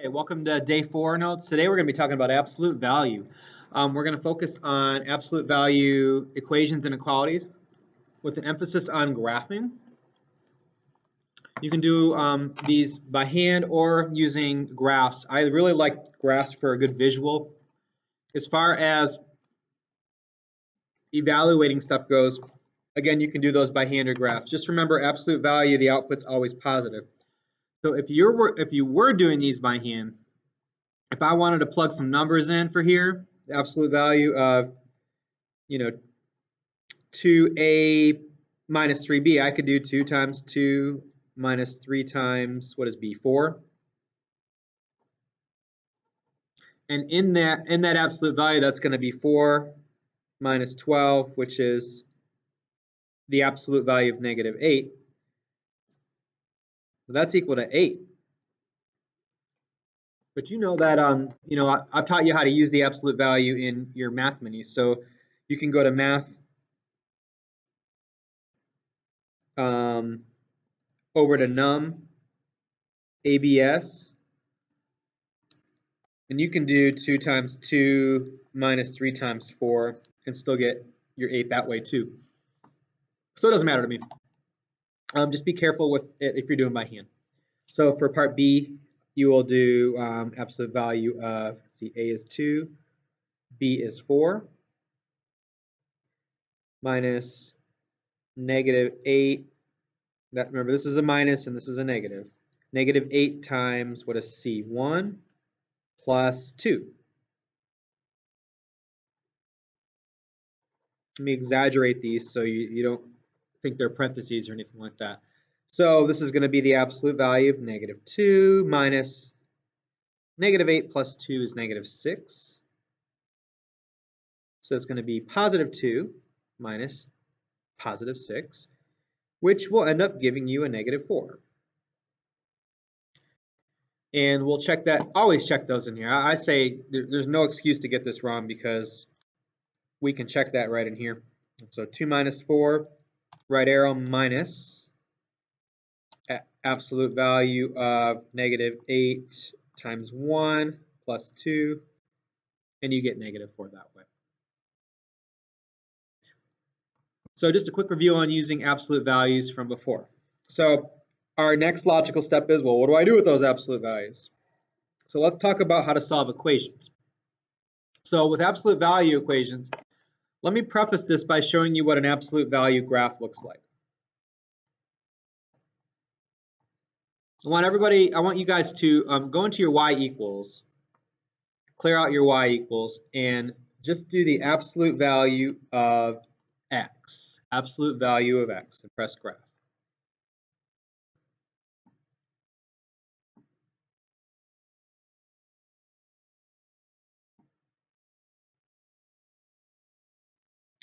Hey, welcome to day 4 notes. Today we're going to be talking about absolute value. We're going to focus on absolute value equations and inequalities with an emphasis on graphing. You can do these by hand or using graphs. I really like graphs for a good visual. As far as evaluating stuff goes, again, you can do those by hand or graphs. Just remember, absolute value, the output's always positive. So if you were doing these by hand, if I wanted to plug some numbers in for here, the absolute value of, 2a minus 3b, I could do 2 times 2 minus 3 times, what is b, 4? And in that absolute value, that's going to be 4 minus 12, which is the absolute value of negative 8. So that's equal to 8. But you know that, I've taught you how to use the absolute value in your math menu. So you can go to math, over to num, ABS, and you can do 2 times 2 minus 3 times 4 and still get your 8 that way too. So it doesn't matter to me. Just be careful with it if you're doing by hand. So for part B, you will do absolute value of, A is 2, B is 4, minus negative 8. Remember, this is a minus and this is a negative. Negative 8 times, what is C? 1 plus 2. Let me exaggerate these so you don't think they're parentheses or anything like that. So this is going to be the absolute value of negative 2 minus negative 8 plus 2 is negative 6. So it's going to be positive 2 minus positive 6, which will end up giving you a negative 4. And we'll check that, always check those in here. I say there's no excuse to get this wrong because we can check that right in here. So 2 minus 4, right arrow, minus absolute value of negative 8 times 1 plus 2, and you get negative 4 that way. So just a quick review on using absolute values from before. So our next logical step is, well, what do I do with those absolute values? So let's talk about how to solve equations. So with absolute value equations, let me preface this by showing you what an absolute value graph looks like. I want you guys to go into your y equals, clear out your y equals, and just do the absolute value of x, absolute value of x, and press graph.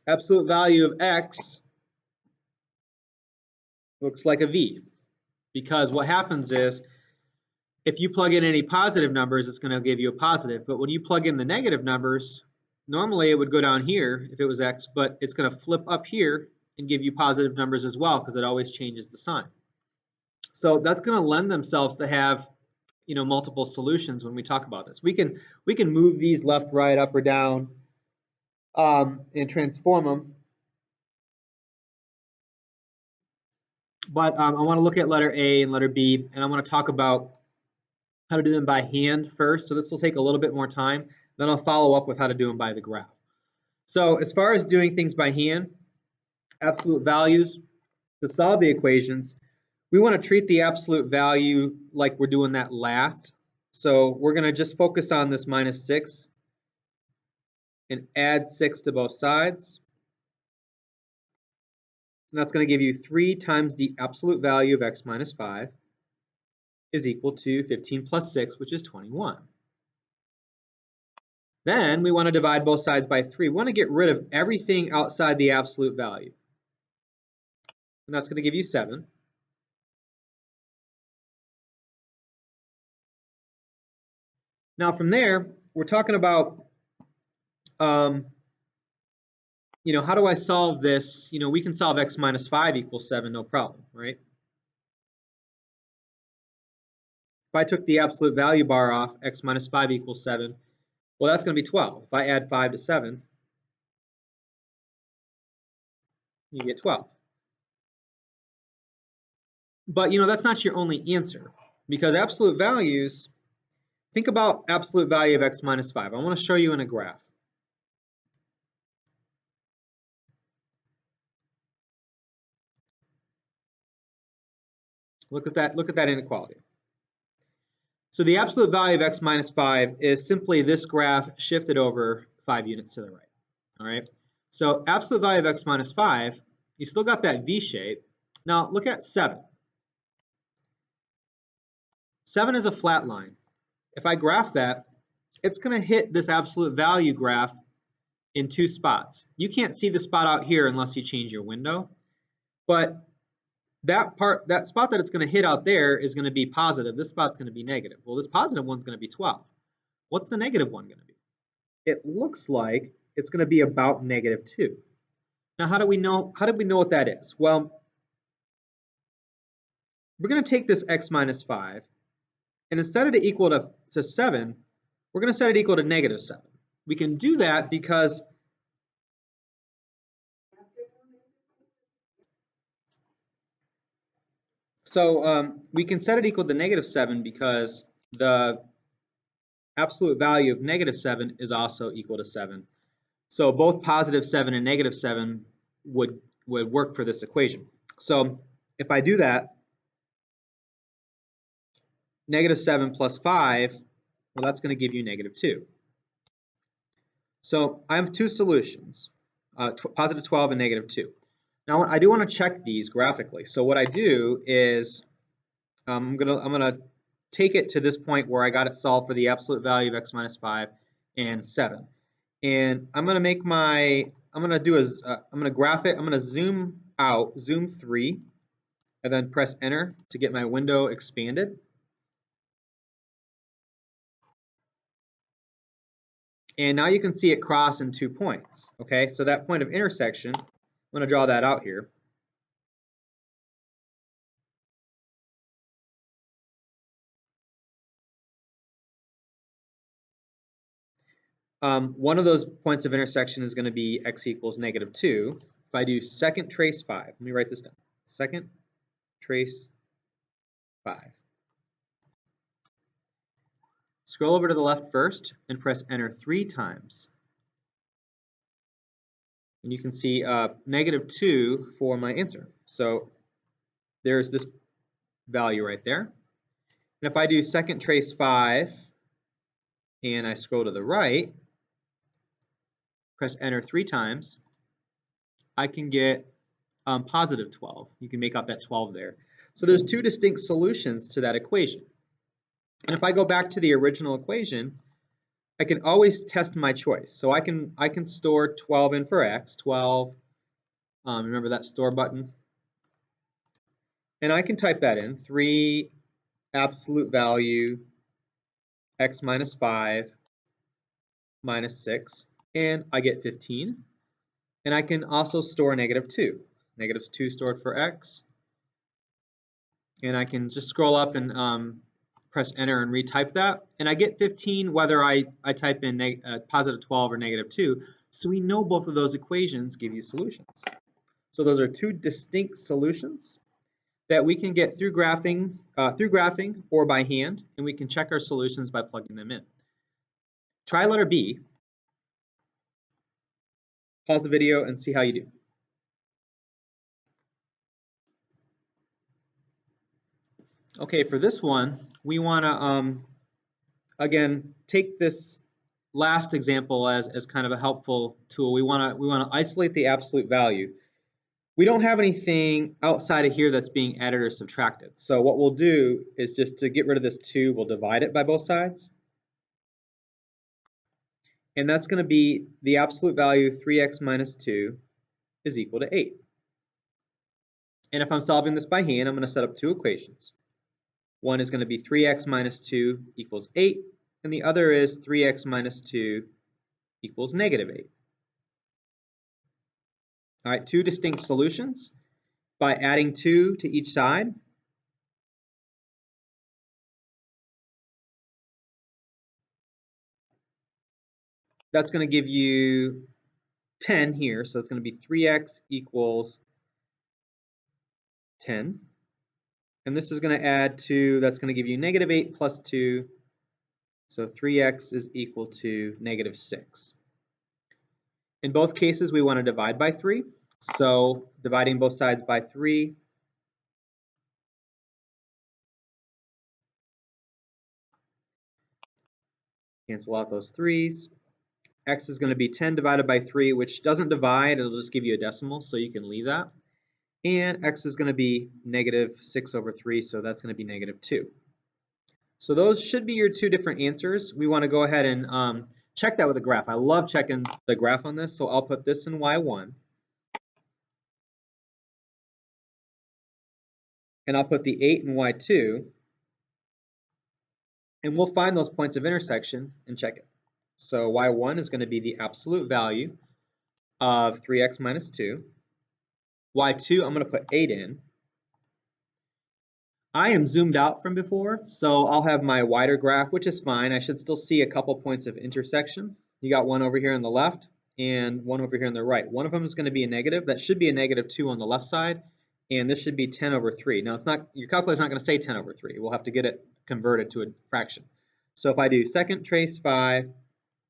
Absolute value of x looks like a V, because what happens is if you plug in any positive numbers, it's going to give you a positive, but when you plug in the negative numbers, normally it would go down here if it was x, but it's going to flip up here and give you positive numbers as well because it always changes the sign. So that's going to lend themselves to have, multiple solutions when we talk about this. We can move these left, right, up or down, and transform them. But I want to look at letter A and letter B, and I want to talk about how to do them by hand first. So this will take a little bit more time. Then I'll follow up with how to do them by the graph. So as far as doing things by hand, absolute values, to solve the equations, we want to treat the absolute value like we're doing that last. So we're going to just focus on this minus 6 and add 6 to both sides. And that's going to give you 3 times the absolute value of x minus 5 is equal to 15 plus 6, which is 21. Then we want to divide both sides by 3. We want to get rid of everything outside the absolute value. And that's going to give you 7. Now from there, we're talking about, how do I solve this? We can solve x minus 5 equals 7, no problem, right? If I took the absolute value bar off, x minus 5 equals 7, well, that's going to be 12. If I add 5 to 7, you get 12. But, that's not your only answer, because absolute values, think about absolute value of x minus 5. I want to show you in a graph. Look at that inequality. So the absolute value of x minus 5 is simply this graph shifted over 5 units to the right. All right. So absolute value of x minus 5, you still got that V shape. Now look at 7. 7 is a flat line. If I graph that, it's going to hit this absolute value graph in 2 spots. You can't see the spot out here unless you change your window, but that spot that it's going to hit out there is going to be positive. This spot's going to be negative. Well, this positive one's going to be 12. What's the negative one going to be? It looks like it's going to be about -2. Now, how do we know what that is? Well, we're going to take this x minus 5, and instead of it equal to 7, we're going to set it equal to -7. We can do that because we can set it equal to -7 because the absolute value of -7 is also equal to 7. So both +7 and -7 would work for this equation. So if I do that, -7 plus 5, well, that's going to give you -2. So I have 2 solutions, +12 and -2. Now I do want to check these graphically. So what I do is I'm gonna take it to this point where I got it solved for the absolute value of x minus 5 and 7, and I'm gonna graph it. I'm gonna zoom out, zoom 3, and then press enter to get my window expanded. And now you can see it cross in 2 points. Okay, so that point of intersection, I'm gonna draw that out here. One of those points of intersection is going to be x equals -2. If I do second trace 5, let me write this down. Second trace 5. Scroll over to the left first and press enter 3 times. And you can see -2 for my answer. So there's this value right there. And if I do second trace 5 and I scroll to the right, press enter 3 times, I can get +12. You can make out that 12 there. So there's 2 distinct solutions to that equation. And if I go back to the original equation, I can always test my choice. So I can store 12 in for x, 12, remember that store button? And I can type that in, 3 absolute value x minus 5 minus 6, and I get 15. And I can also store -2. -2 stored for x. And I can just scroll up and press enter and retype that. And I get 15 whether I type in +12 or -2. So we know both of those equations give you solutions. So those are 2 distinct solutions that we can get through graphing or by hand, and we can check our solutions by plugging them in. Try letter B. Pause the video and see how you do. Okay, for this one, we want to again take this last example as kind of a helpful tool. We want to isolate the absolute value. We don't have anything outside of here that's being added or subtracted. So what we'll do is just to get rid of this 2, we'll divide it by both sides. And that's going to be the absolute value 3x minus 2 is equal to 8. And if I'm solving this by hand, I'm going to set up 2 equations. One is going to be 3x minus 2 equals 8, and the other is 3x minus 2 equals -8. All right, 2 distinct solutions. By adding 2 to each side, that's going to give you 10 here, so it's going to be 3x equals 10. And this is going to add to, that's going to give you negative 8 plus 2, so 3x is equal to negative 6. In both cases, we want to divide by 3, so dividing both sides by 3, cancel out those 3's. X is going to be 10 divided by 3, which doesn't divide, it'll just give you a decimal, so you can leave that. And x is going to be negative 6 over 3, so that's going to be negative 2. So those should be your two different answers. We want to go ahead and check that with a graph. I love checking the graph on this, so I'll put this in y1. And I'll put the 8 in y2. And we'll find those points of intersection and check it. So y1 is going to be the absolute value of 3x minus 2. y2, I'm going to put 8 in. I am zoomed out from before, so I'll have my wider graph, which is fine. I should still see a couple points of intersection. You got one over here on the left and one over here on the right. One of them is going to be a negative. That should be a negative 2 on the left side, and this should be 10 over 3. Now, it's not, your calculator's not going to say 10 over 3. We'll have to get it converted to a fraction. So if I do second trace 5,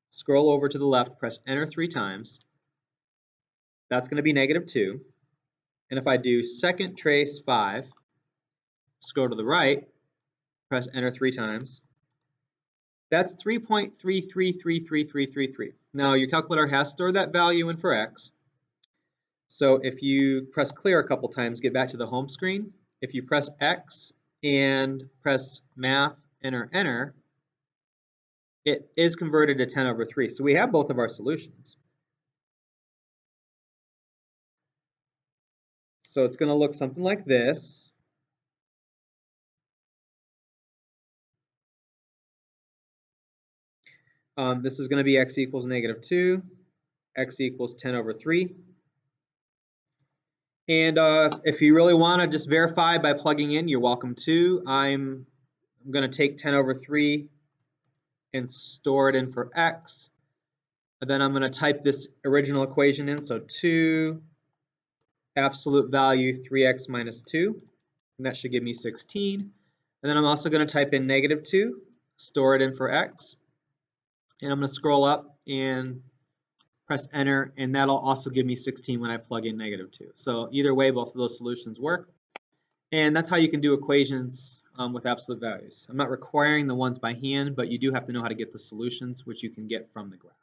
scroll over to the left, press enter 3 times, that's going to be negative 2. And if I do second trace 5, scroll to the right, press enter 3 times, that's 3.333333. Now your calculator has stored that value in for x. So if you press clear a couple times, get back to the home screen. If you press X and press math, enter, enter, it is converted to 10 over 3. So we have both of our solutions. So it's going to look something like this. This is going to be x equals negative 2, x equals 10 over 3. And if you really want to just verify by plugging in, you're welcome to. I'm going to take 10 over 3 and store it in for x. And then I'm going to type this original equation in, so 2 absolute value 3x minus 2, and that should give me 16. And then I'm also going to type in negative 2, store it in for x, and I'm going to scroll up and press enter, and that'll also give me 16 when I plug in negative 2. So either way, both of those solutions work. And that's how you can do equations with absolute values. I'm not requiring the ones by hand, but you do have to know how to get the solutions, which you can get from the graph.